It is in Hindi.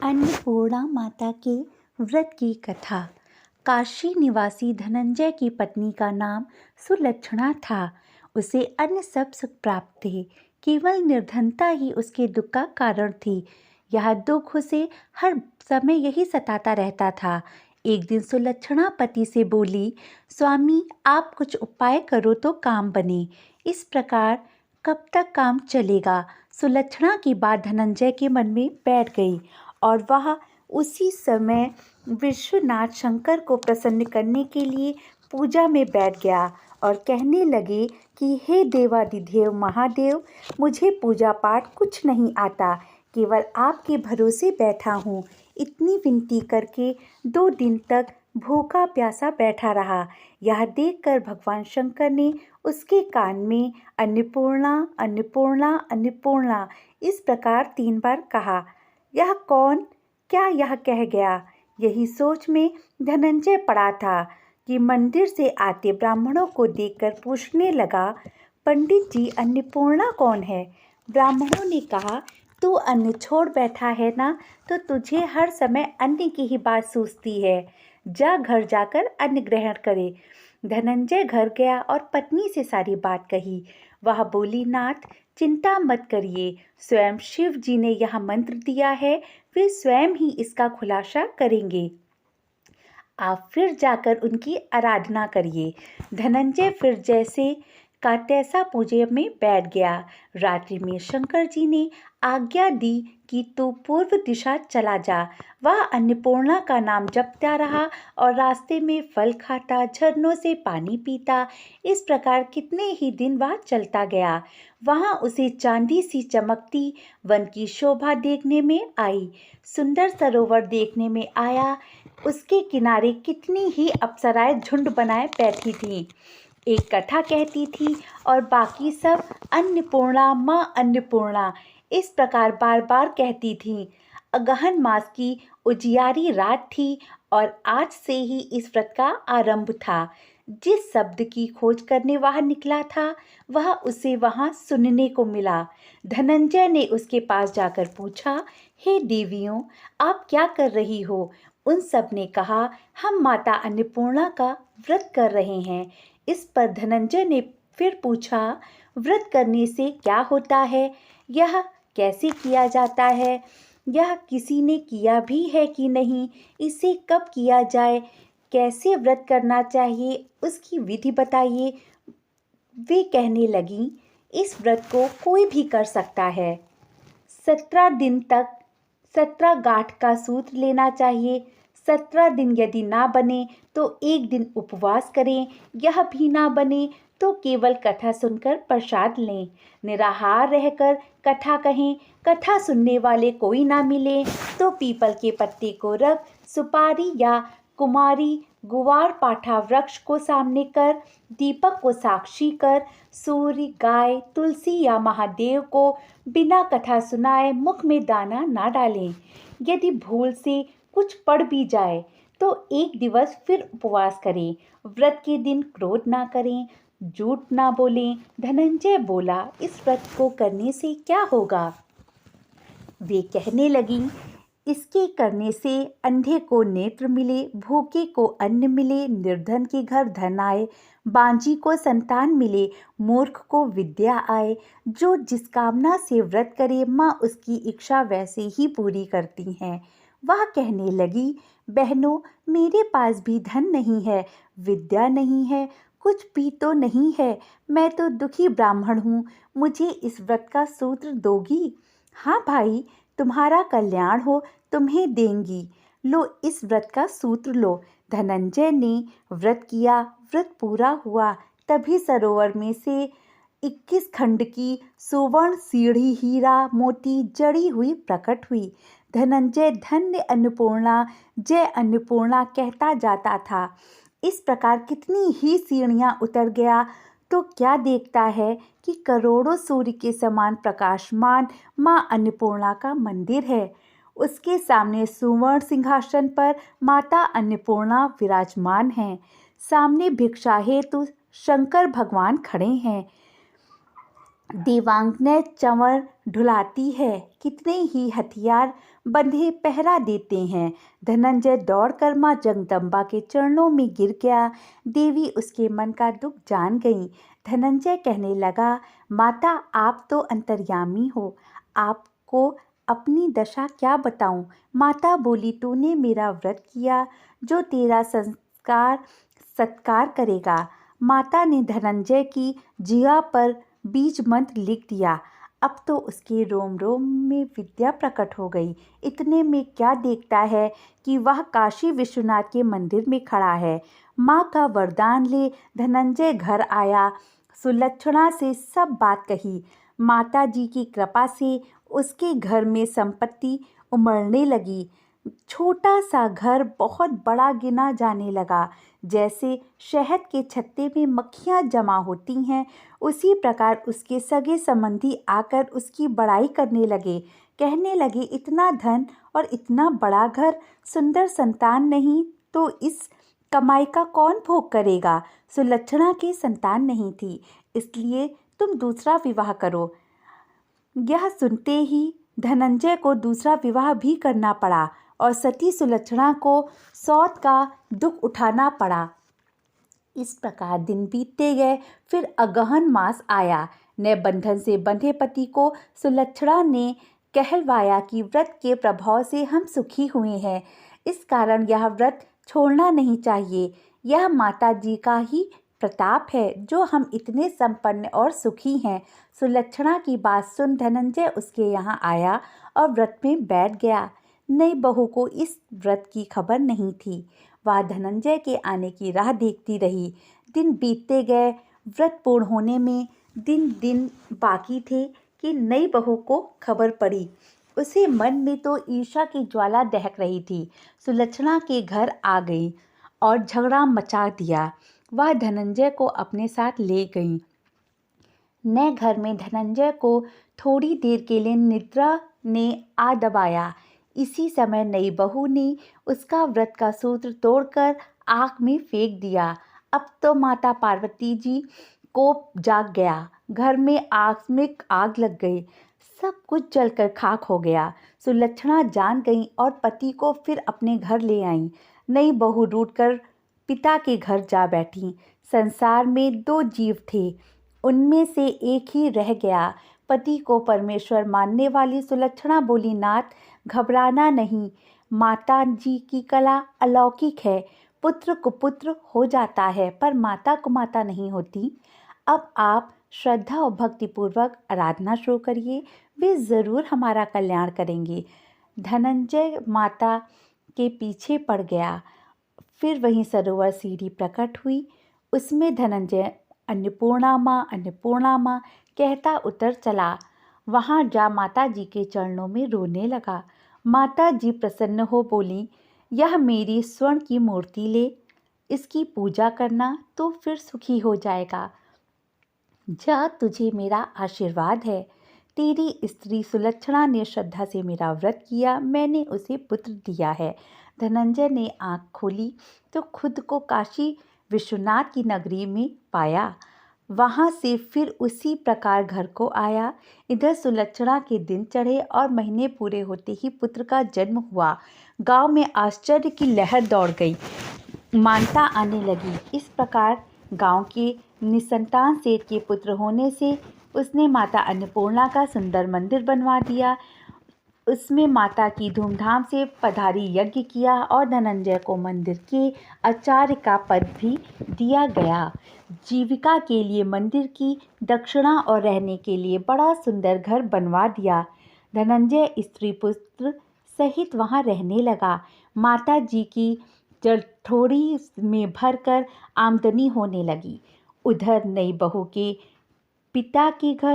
अन्नपूर्णा माता के व्रत की कथा। काशी निवासी धनंजय की पत्नी का नाम सुलक्षणा था। उसे अन्य सब सुख प्राप्त थे, केवल निर्धनता ही उसके दुख का कारण थी। यह दुख उसे हर समय यही सताता रहता था। एक दिन सुलक्षणा पति से बोली, स्वामी आप कुछ उपाय करो तो काम बने। इस प्रकार कब तक काम चलेगा? सुलक्षणा की बात धनंजय के मन में बैठ गई और वह उसी समय विश्वनाथ शंकर को प्रसन्न करने के लिए पूजा में बैठ गया और कहने लगे कि हे देवाधिदेव महादेव, मुझे पूजा पाठ कुछ नहीं आता, केवल आपके भरोसे बैठा हूँ। इतनी विनती करके 2 दिन तक भूखा प्यासा बैठा रहा। यह देखकर भगवान शंकर ने उसके कान में अन्नपूर्णा अन्नपूर्णा अन्नपूर्णा इस प्रकार 3 बार कहा। यह कौन, क्या यह कह गया? यही सोच में धनंजय पड़ा था कि मंदिर से आते ब्राह्मणों को देखकर पूछने लगा, पंडित जी अन्नपूर्णा कौन है? ब्राह्मणों ने कहा, तू अन्न छोड़ बैठा है ना, तो तुझे हर समय अन्न की ही बात सूझती है। जा घर जाकर अन्न ग्रहण करे। धनंजय घर गया और पत्नी से सारी बात कही। वह बोली, नाथ चिंता मत करिए, स्वयं शिव जी ने यह मंत्र दिया है, वे स्वयं ही इसका खुलासा करेंगे। आप फिर जाकर उनकी आराधना करिए। धनंजय फिर जैसे का तैसा पूजे में बैठ गया। रात्रि में शंकर जी ने आज्ञा दी कि तू पूर्व दिशा चला जा। वह अन्नपूर्णा का नाम जपता रहा और रास्ते में फल खाता, झरनों से पानी पीता। इस प्रकार कितने ही दिन वह चलता गया। वहाँ उसे चांदी सी चमकती वन की शोभा देखने में आई। सुंदर सरोवर देखने में आया। उसके किनारे कितनी ही अप्सराएं झुंड बनाए बैठी थीं। एक कथा कहती थी और बाकी सब अन्नपूर्णा माँ अन्नपूर्णा इस प्रकार बार बार कहती थीं। अगहन मास की उजियारी रात थी और आज से ही इस व्रत का आरंभ था। जिस शब्द की खोज करने वह निकला था, वह उसे वहां सुनने को मिला। धनंजय ने उसके पास जाकर पूछा, हे देवियों, आप क्या कर रही हो? उन सब ने कहा, हम माता अन्नपूर्णा का व्रत कर रहे हैं। इस पर धनंजय ने फिर पूछा, व्रत करने से क्या होता है? यह कैसे किया जाता है? यह किसी ने किया भी है कि नहीं? इसे कब किया जाए? कैसे व्रत करना चाहिए? उसकी विधि बताइए। वे कहने लगी, इस व्रत को कोई भी कर सकता है। 17 दिन तक 17 गांठ का सूत्र लेना चाहिए। 17 दिन यदि ना बने तो 1 दिन उपवास करें। यह भी ना बने तो केवल कथा सुनकर प्रसाद लें। निराहार रहकर कथा कहें। कथा सुनने वाले कोई ना मिले तो पीपल के पत्ते को रख सुपारी या कुमारी गुवार पाठा वृक्ष को सामने कर, दीपक को साक्षी कर, सूर्य, गाय, तुलसी या महादेव को बिना कथा सुनाए मुख में दाना ना डालें। यदि भूल से कुछ पड़ भी जाए तो 1 दिवस फिर उपवास करें। व्रत के दिन क्रोध ना करें, झूठ ना बोलें। धनंजय बोला, इस व्रत को करने से क्या होगा? वे कहने लगी, इसके करने से अंधे को नेत्र मिले, भूखे को अन्न मिले, निर्धन के घर धन आए, बांझी को संतान मिले, मूर्ख को विद्या आए। जो जिस कामना से व्रत करे, माँ उसकी इच्छा वैसे ही पूरी करती हैं। वह कहने लगी, बहनों, मेरे पास भी धन नहीं है, विद्या नहीं है, कुछ भी तो नहीं है। मैं तो दुखी ब्राह्मण हूँ। मुझे इस व्रत का सूत्र दोगी? हाँ भाई, तुम्हारा कल्याण हो, तुम्हें देंगी। लो, इस व्रत का सूत्र लो। धनंजय ने व्रत किया। व्रत पूरा हुआ तभी सरोवर में से 21 खंड की सुवर्ण सीढ़ी हीरा मोती जड़ी हुई प्रकट हुई। धनंजय धन्य अन्नपूर्णा जय अन्नपूर्णा कहता जाता था। इस प्रकार कितनी ही सीढ़ियां उतर गया तो क्या देखता है कि करोड़ों सूर्य के समान प्रकाशमान मां अन्नपूर्णा का मंदिर है। उसके सामने सुवर्ण सिंहासन पर माता अन्नपूर्णा विराजमान हैं। सामने भिक्षा हेतु शंकर भगवान खड़े हैं। देवांगना चंवर ढुलाती है। कितने ही हथियार बंधे पहरा देते हैं। धनंजय दौड़कर माँ जगदम्बा के चरणों में गिर गया। देवी उसके मन का दुख जान गई। धनंजय कहने लगा, माता आप तो अंतर्यामी हो, आपको अपनी दशा क्या बताऊं। माता बोली, तूने मेरा व्रत किया जो तेरा संस्कार सत्कार करेगा। माता ने धनंजय की जिह्वा पर बीज मंत्र लिख दिया। अब तो उसके रोम रोम में विद्या प्रकट हो गई। इतने में क्या देखता है कि वह काशी विश्वनाथ के मंदिर में खड़ा है। माँ का वरदान ले धनंजय घर आया। सुलक्षणा से सब बात कही। माता जी की कृपा से उसके घर में संपत्ति उमड़ने लगी। छोटा सा घर बहुत बड़ा गिना जाने लगा। जैसे शहद के छत्ते में मक्खियाँ जमा होती हैं, उसी प्रकार उसके सगे संबंधी आकर उसकी बड़ाई करने लगे। कहने लगे, इतना धन और इतना बड़ा घर, सुंदर संतान नहीं तो इस कमाई का कौन भोग करेगा। सुलक्षणा की संतान नहीं थी, इसलिए तुम दूसरा विवाह करो। यह सुनते ही धनंजय को दूसरा विवाह भी करना पड़ा और सती सुलक्षणा को सौत का दुख उठाना पड़ा। इस प्रकार दिन बीतते गए। फिर अगहन मास आया। नए बंधन से बंधे पति को सुलक्षणा ने कहलवाया कि व्रत के प्रभाव से हम सुखी हुए हैं, इस कारण यह व्रत छोड़ना नहीं चाहिए। यह माता जी का ही प्रताप है जो हम इतने संपन्न और सुखी हैं। सुलक्षणा की बात सुन धनंजय उसके यहाँ आया और व्रत में बैठ गया। नई बहू को इस व्रत की खबर नहीं थी। वह धनंजय के आने की राह देखती रही। दिन बीतते गए। व्रत पूर्ण होने में दिन बाकी थे कि नई बहू को खबर पड़ी। उसे मन में तो ईर्ष्या की ज्वाला दहक रही थी। सुलक्षणा के घर आ गई और झगड़ा मचा दिया। वह धनंजय को अपने साथ ले गई। नए घर में धनंजय को थोड़ी देर के लिए निद्रा ने आ दबाया। इसी समय नई बहू ने उसका व्रत का सूत्र तोड़कर आग में फेंक दिया। अब तो माता पार्वती जी को जाग गया। घर में आग लग गई। सब कुछ जलकर खाक हो गया। सुलक्षणा जान गई और पति को फिर अपने घर ले आई। नई बहू रूठकर पिता के घर जा बैठी। संसार में 2 जीव थे, उनमें से एक ही रह गया। पति को परमेश्वर मानने वाली सुलक्षणा बोली, नाथ घबराना नहीं, माता जी की कला अलौकिक है। पुत्र कुपुत्र हो जाता है पर माता कुमाता नहीं होती। अब आप श्रद्धा और भक्तिपूर्वक आराधना शुरू करिए, वे ज़रूर हमारा कल्याण करेंगे। धनंजय माता के पीछे पड़ गया। फिर वहीं सरोवर सीढ़ी प्रकट हुई। उसमें धनंजय अन्नपूर्णा माँ कहता उतर चला। वहाँ जा माता जी के चरणों में रोने लगा। माता जी प्रसन्न हो बोली, यह मेरी स्वर्ण की मूर्ति ले, इसकी पूजा करना तो फिर सुखी हो जाएगा। जा, तुझे मेरा आशीर्वाद है। तेरी स्त्री सुलक्षणा ने श्रद्धा से मेरा व्रत किया, मैंने उसे पुत्र दिया है। धनंजय ने आँख खोली तो खुद को काशी विश्वनाथ की नगरी में पाया। वहाँ से फिर उसी प्रकार घर को आया। इधर सुलक्षणा के दिन चढ़े और महीने पूरे होते ही पुत्र का जन्म हुआ। गांव में आश्चर्य की लहर दौड़ गई। मानता आने लगी। इस प्रकार गांव के निसंतान सेठ के पुत्र होने से उसने माता अन्नपूर्णा का सुंदर मंदिर बनवा दिया। उसमें माता की धूमधाम से पधारी यज्ञ किया और धनंजय को मंदिर के आचार्य का पद भी दिया गया। जीविका के लिए मंदिर की दक्षिणा और रहने के लिए बड़ा सुंदर घर बनवा दिया। धनंजय स्त्री पुत्र सहित वहाँ रहने लगा। माता जी की जलथोड़ी में भरकर आमदनी होने लगी। उधर नई बहू के पिता के घर